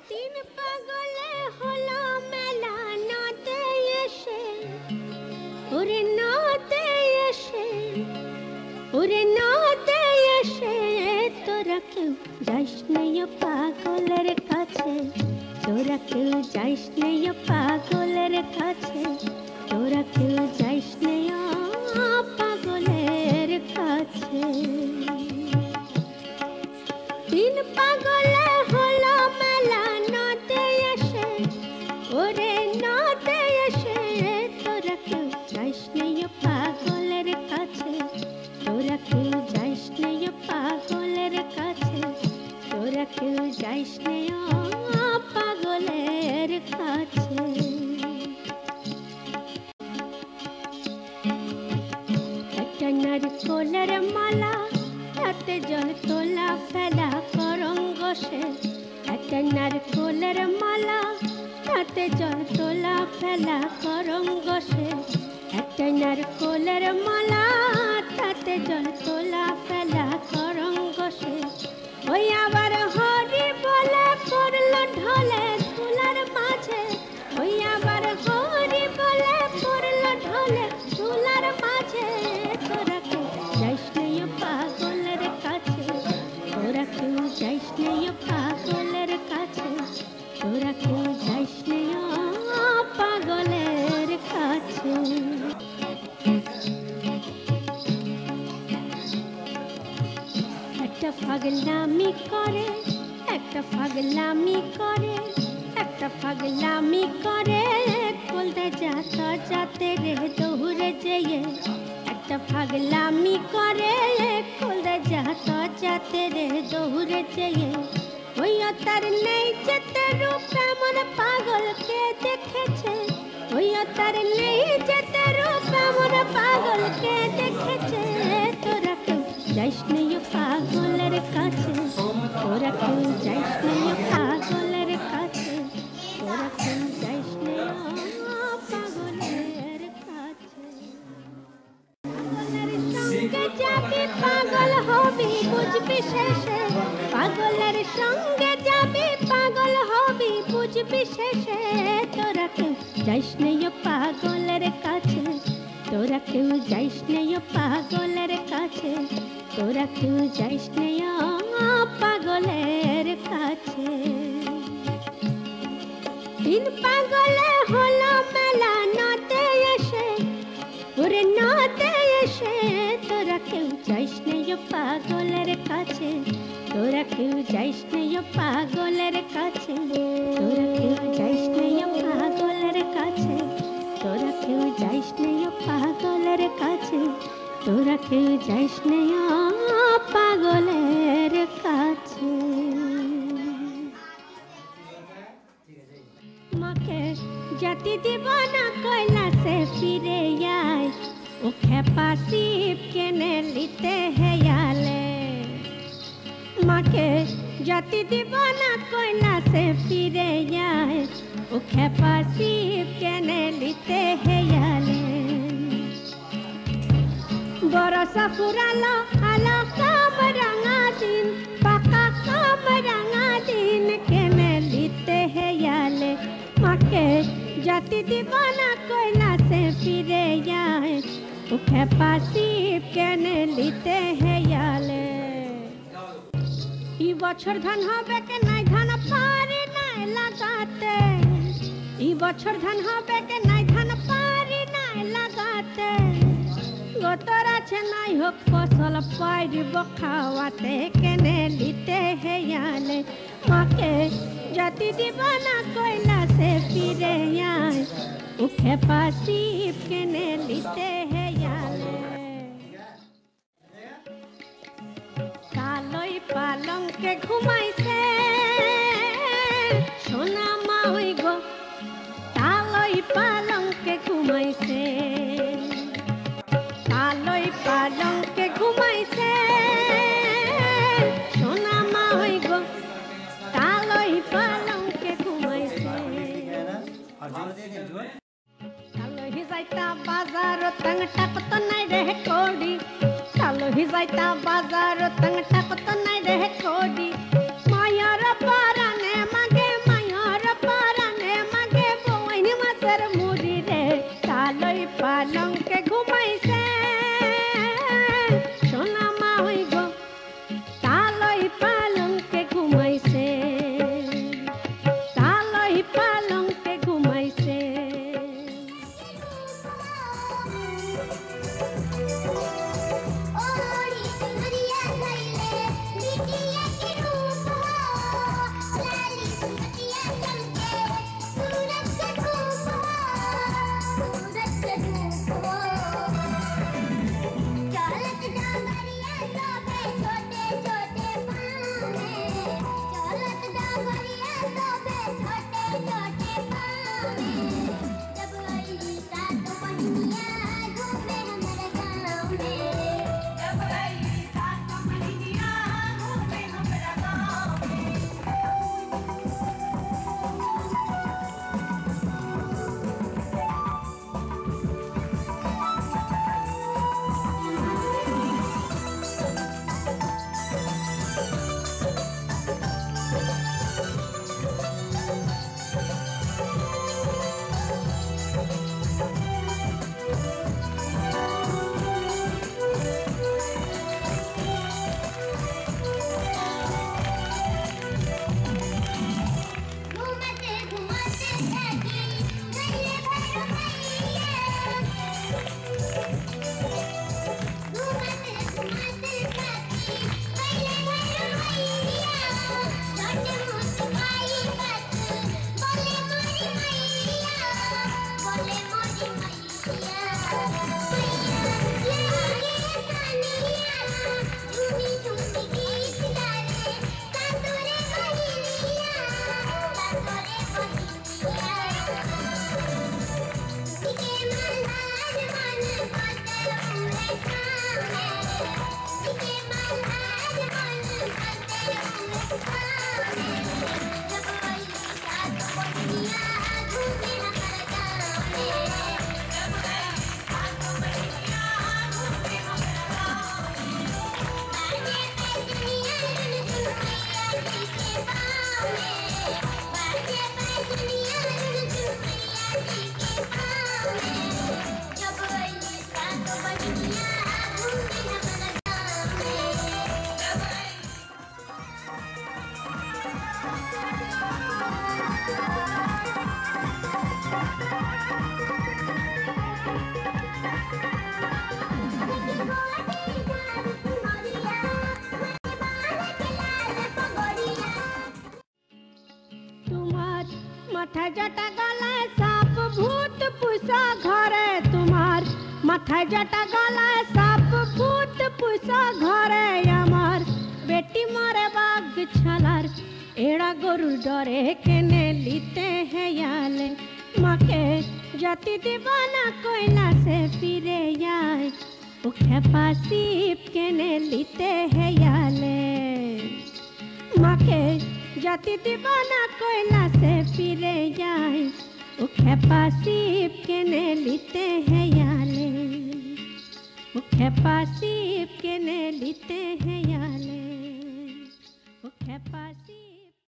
তিন পাগলে হলো মেলা নাতে এসে ওরে নাতে এসে ওরে নাতে এসে তোরা কেউ যাইস নাই পাগলের কাছে তোরা কেউ যাইস নাই পাগলের কাছে তোরা কেউ যাইস নাই পাগলের কাছে তিন পাগলে হলো মেলা নাতে এসে ওরে নাতে এসে তোরা কেউ যাইস নাই পাগলের কাছে তোরা কেউ যাইস নাই পাগলের কাছে তোরা কেউ যাইস নাই পাগলের কাছে একটা নারকোলের মালা তাতে জল তোলা ফেলা করঙ্গ সে একটা নারকোলের মালা তাতে জল তোলা ফেলা করঙ্গ সে একটা নারকোলের মালা তাতে জল তোলা ফেলা করঙ্গ সে ওই আবার হরি বলে পড়লো ঢলে তুলার মাঝে ওই আবার হরি বলে পড়লো ঢলে তুলার মাঝে তোরা কেউ যাইস নাই পাগলের কাছে তোরা কেউ যাইস নাই পাগলের কাছে তোরা কেউ যাইস নাই পাগলের কাছে একটা পাগলামি করে একটা পাগলামি করে একটা পাগলামি করে বলতে যাতা যাতে রে দৌড়ে যেয়ে একটা পাগলামি করে বলতে যাতা যাতে রে দৌড়ে যেয়ে ওই তার নেই যেতে রূপ এমন পাগলকে দেখেছে ওই তার নেই যেতে রূপ এমন পাগলকে দেখেছে তোরা কেউ যাইস নাই পাগলের কাছে তোরা কেউ যাইস নাই পাগলের কাছে তোরা কেউ যাইস নাই পাগলের কাছে পাগলের সঙ্গে যাবি পাগল হবি বুঝবি শেষে পাগলের সঙ্গে যাবি পাগল হবি বুঝবি শেষে তোরা কেউ যাইস নাই পাগলের কাছে তোরা কেউ যাইস নাই পাগলের কাছে তোরা কেউ যাইস নাই পাগলের কাছে তিন পাগলে হলো মেলা নাতে এসে ওরে নাতে এসে তোরা কেউ যাইস নাই পাগলের কাছে তোরা কেউ যাইস নাই পাগলের কাছে তোরা কেউ যাইস নাই পাগলের কাছে তোরা কেউ যাইস নাই পাগলের কাছে তোরা কেউ যাইস নাই পাগলের কাছে মাকে জাতি দিবানা কৈলাসে ফিরে আয় ও খেপা শিব কেনে লিতে হেয়ালে মাকে জাতি দিবানা কৈলাসে ফিরে আয় ও খেপা শিব কেনে লিতে হেয়ালে বরসা ফুরালো আলো কাম রাঙা দিন পাকা কাম রাঙা দিন কেনে লিতে হেয়ালে মাকে জাতি দিবানা কৈলাসে ফিরে আয় ও খেপা শিব কেনে লিতে হেয়ালে এই বছর ধান হবে কে নাই ধান পারি নাই লাগাতে এই বছর ধান হবে কে নাই ধান পারি নাই লাগাতে গতর আছে নাই হোক ফসল পাইব খাওয়াতে কেনে লিতে হেয়ালে মাকে জাতি দিবানা কৈলাসে ফিরে আয় ও খেপা শিব কেনে লিতে হেয়ালে কালই পালঙ্কে ঘুমাইছে সোনা মা হই গো কালই পালঙ্কে ঘুমাইছে কালই পালঙ্কে ঘুমাইছে সোনা মা হই গো কালই পালঙ্কে ঘুমাইছে কালই যাইতা বাজার টাংটা কত নাই রে কোড়ি কালই যাইতা বাজার টাংটা কত নাই রে কোড়ি মায়ার পারানে মাগে মাই মাথায় জটা গলায় সাপ ভূত পুষা ঘরে তোমার মাথায় জটা গলায় সাপ ভূত পুষা ঘরে আমার বেটি মারে বাঘ ছালার এড়া গরুর ডরে কেনে লিতে হেয়ালে মাকে জাতি দিবানা কইলা সে ফিরে যায় ও খেপা সিপ কেনে লিতে হেয়ালে মাকে जाति दीवाना कोयला से फिरे जाए वो खेपा सीप के ने लिते हैं याले वो खेपा सीप के ने लिते हैं याले वो खेपा सीप